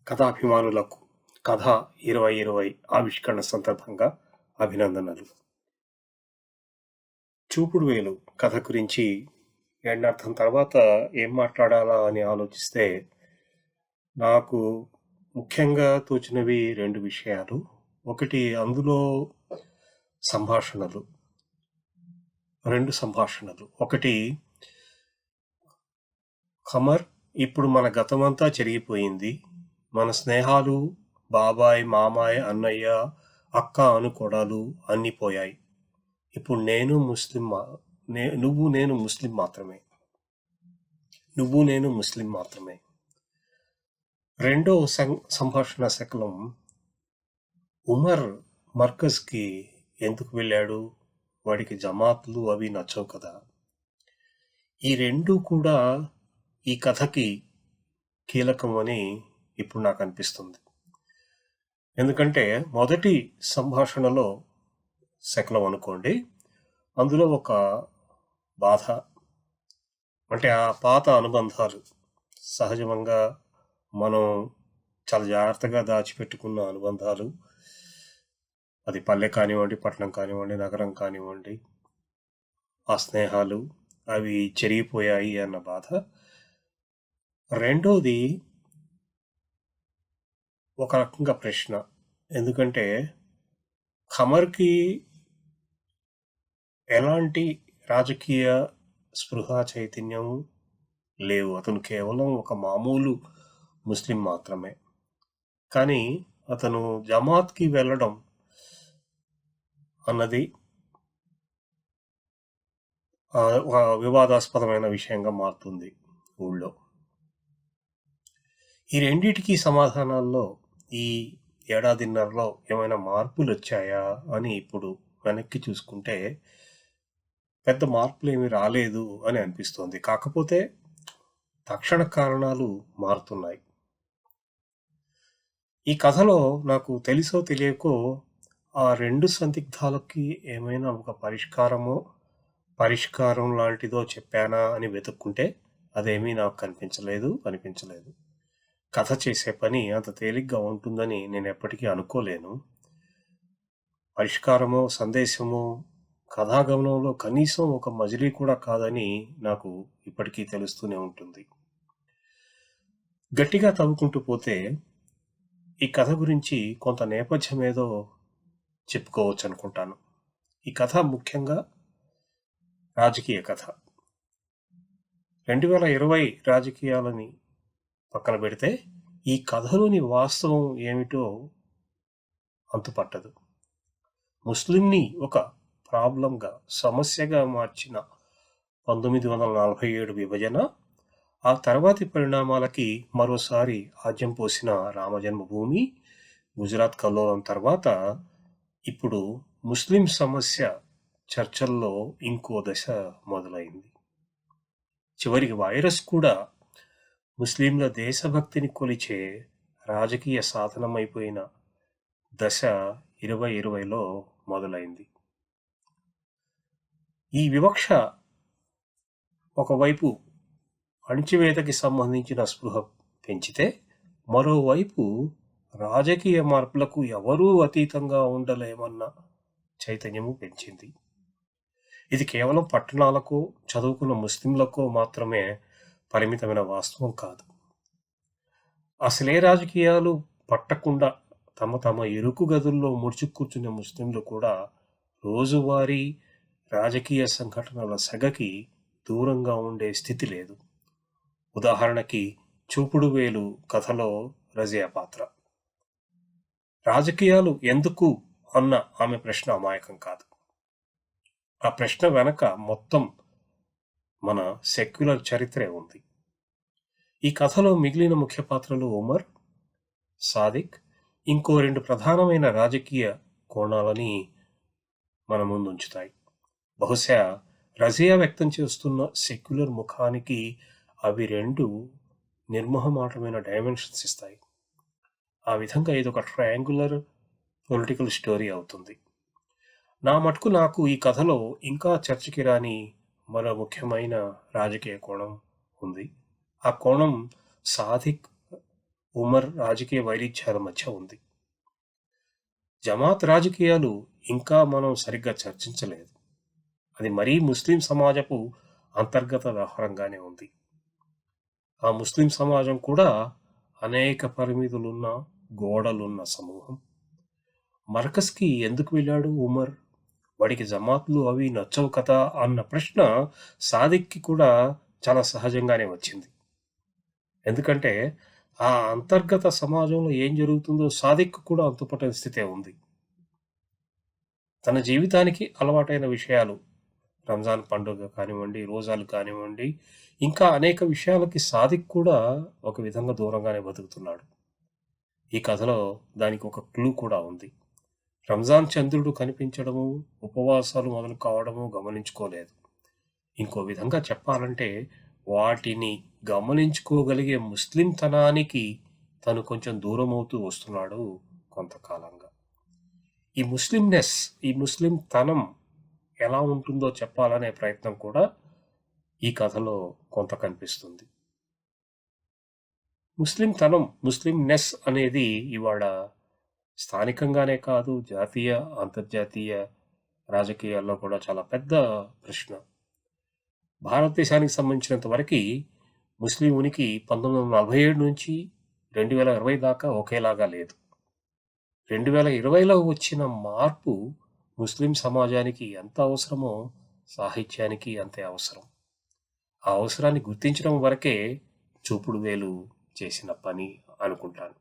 కథాభిమానులకు కథ 2020 ఆవిష్కరణ సందర్భంగా అభినందనలు. చూపుడు వేలు కథ గురించి ఎండార్థం తర్వాత ఏం మాట్లాడాలా అని ఆలోచిస్తే నాకు ముఖ్యంగా తోచినవి రెండు విషయాలు. ఒకటి అందులో సంభాషణలు, రెండు సంభాషణలు. ఒకటి ఖమర్, ఇప్పుడు మన గతమంతా చెరిగిపోయింది. మన స్నేహాలు, బాబాయ్, మామాయ్, అన్నయ్య, అక్క, అనుకోడాలు అన్నీ పోయాయి. ఇప్పుడు నువ్వు నేను ముస్లిం మాత్రమే. రెండో సంభాషణ శకలం, ఉమర్ మర్కజ్కి ఎందుకు వెళ్ళాడు? వాడికి జమాత్లు అవి నచ్చవు కదా. ఈ రెండు కూడా ఈ కథకి కీలకమని ఇప్పుడు నాకు అనిపిస్తుంది. ఎందుకంటే మొదటి సంభాషణలో శకలం అనుకోండి, అందులో ఒక బాధ, అంటే ఆ పాత అనుబంధాలు, సహజంగా మనం చాలా జాగ్రత్తగా దాచిపెట్టుకున్న అనుబంధాలు, అది పల్లె కానివ్వండి, పట్టణం కానివ్వండి, నగరం కానివ్వండి, ఆ స్నేహాలు అవి చెరిగిపోయాయి అన్న బాధ. రెండోది ఒక రకంగా ప్రశ్న, ఎందుకంటే ఖమర్కి ఎలాంటి రాజకీయ స్పృహ, చైతన్యం లేవు. అతను కేవలం ఒక మామూలు ముస్లిం మాత్రమే. కానీ అతను జమాత్కి వెళ్ళడం అన్నది ఒక వివాదాస్పదమైన విషయంగా మారుతుంది ఊళ్ళో. ఈ రెండిటికి సమాధానాల్లో ఈ ఏడాదిన్నరలో ఏమైనా మార్పులు వచ్చాయా అని ఇప్పుడు వెనక్కి చూసుకుంటే పెద్ద మార్పులు ఏమీ రాలేదు అని అనిపిస్తోంది. కాకపోతే తక్షణ కారణాలు మారుతున్నాయి. ఈ కథలో నాకు తెలుసో తెలియకో ఆ రెండు సందిగ్ధాలకి ఏమైనా ఒక పరిష్కారం లాంటిదో చెప్పానా అని వెతుక్కుంటే అదేమీ నాకు అనిపించలేదు. కథ చేసే పని అంత తేలిగ్గా ఉంటుందని నేను ఎప్పటికీ అనుకోలేను. పరిష్కారమో సందేశమో కథాగమనంలో కనీసం ఒక మజిలీ కూడా కాదని నాకు ఇప్పటికీ తెలుస్తూనే ఉంటుంది. గట్టిగా తవ్వుకుంటూ పోతే ఈ కథ గురించి కొంత నేపథ్యం ఏదో చెప్పుకోవచ్చు అనుకుంటాను. ఈ కథ ముఖ్యంగా రాజకీయ కథ. 2020 రాజకీయాలని పక్కన పెడితే ఈ కథలోని వాస్తవం ఏమిటో అంతుపట్టదు. ముస్లింని ఒక ప్రాబ్లంగా, సమస్యగా మార్చిన 1947 విభజన, ఆ తర్వాతి పరిణామాలకి మరోసారి ఆజ్యం పోసిన రామజన్మభూమి, గుజరాత్ కల్లోలం తర్వాత ఇప్పుడు ముస్లిం సమస్య చర్చల్లో ఇంకో దశ మొదలైంది. చివరికి వైరస్ కూడా ముస్లింల దేశభక్తిని కొలిచే రాజకీయ సాధనమైపోయిన దశ 2020లో మొదలైంది. ఈ వివక్ష ఒకవైపు అణిచివేతకి సంబంధించిన స్పృహ పెంచితే, మరోవైపు రాజకీయ మార్పులకు ఎవరూ అతీతంగా ఉండలేమన్న చైతన్యము పెంచింది. ఇది కేవలం పట్టణాలకో చదువుకున్న ముస్లింలకో మాత్రమే పరిమితమైన వాస్తవం కాదు. అసలే రాజకీయాలు పట్టకుండా తమ ఇరుకు గదుల్లో ముడుచు కూర్చునే ముస్లింలు కూడా రోజువారీ రాజకీయ సంఘటనల సెగకి దూరంగా ఉండే స్థితి లేదు. ఉదాహరణకి చూపుడు వేలు కథలో రజియా పాత్ర. రాజకీయాలు ఎందుకు అన్న ఆమె ప్రశ్న అమాయకం కాదు. ఆ ప్రశ్న వెనక మొత్తం మన సెక్యులర్ చరిత్రే ఉంది. ఈ కథలో మిగిలిన ముఖ్య పాత్రలు ఉమర్, సాదిక్ ఇంకో రెండు ప్రధానమైన రాజకీయ కోణాలని మన ముందుంచుతాయి. బహుశా రజియా వ్యక్తం చేస్తున్న సెక్యులర్ ముఖానికి అవి రెండు నిర్మోహమాటమైన డైమెన్షన్స్ ఇస్తాయి. ఆ విధంగా ఇదొక ట్రయాంగులర్ పొలిటికల్ స్టోరీ అవుతుంది. నాకు ఈ కథలో ఇంకా చర్చకి రాని మరో ముఖ్యమైన రాజకీయ కోణం ఉంది. ఆ కోణం సాదిక్ ఉమర్ రాజకీయ వైరుధ్యాల మధ్య ఉంది. జమాత్ రాజకీయాలు ఇంకా మనం సరిగ్గా చర్చించలేదు. అది మరీ ముస్లిం సమాజపు అంతర్గత వ్యవహారంగానే ఉంది. ఆ ముస్లిం సమాజం కూడా అనేక పరిమితులున్న, గోడలున్న సమూహం. మర్కజ్‌కి ఎందుకు వెళ్ళాడు ఉమర్? వాడికి జమాత్లు అవి నచ్చవు కదా అన్న ప్రశ్న సాదిక్‌కి కూడా చాలా సహజంగానే వచ్చింది. ఎందుకంటే ఆ అంతర్గత సమాజంలో ఏం జరుగుతుందో సాదిక్‌కు కూడా అంతుపట్టని స్థితే ఉంది. తన జీవితానికి అలవాటైన విషయాలు, రంజాన్ పండుగ కానివ్వండి, రోజాలు కానివ్వండి, ఇంకా అనేక విషయాలకి సాదిక్ కూడా ఒక విధంగా దూరంగానే బతుకుతున్నాడు. ఈ కథలో దానికి ఒక క్లూ కూడా ఉంది. రంజాన్ చంద్రుడు కనిపించడము, ఉపవాసాలు మొదలు కావడము గమనించుకోలేదు. ఇంకో విధంగా చెప్పాలంటే వాటిని గమనించుకోగలిగే ముస్లింతనానికి తను కొంచెం దూరమవుతూ వస్తున్నాడు కొంతకాలంగా. ఈ ముస్లింతనం ఎలా ఉంటుందో చెప్పాలనే ప్రయత్నం కూడా ఈ కథలో కొంత కనిపిస్తుంది. ముస్లింనెస్ అనేది ఇవాళ స్థానికంగానే కాదు, జాతీయ, అంతర్జాతీయ రాజకీయాల్లో కూడా చాలా పెద్ద ప్రశ్న. భారతదేశానికి సంబంధించినంత వరకి ముస్లిం ఉనికి 1947 నుంచి 2020 దాకా ఒకేలాగా లేదు. 2020లో వచ్చిన మార్పు ముస్లిం సమాజానికి ఎంత అవసరమో సాహిత్యానికి అంతే అవసరం. ఆ అవసరాన్ని గుర్తించడం వరకే చూపుడు వేలు చేసిన పని అనుకుంటాను.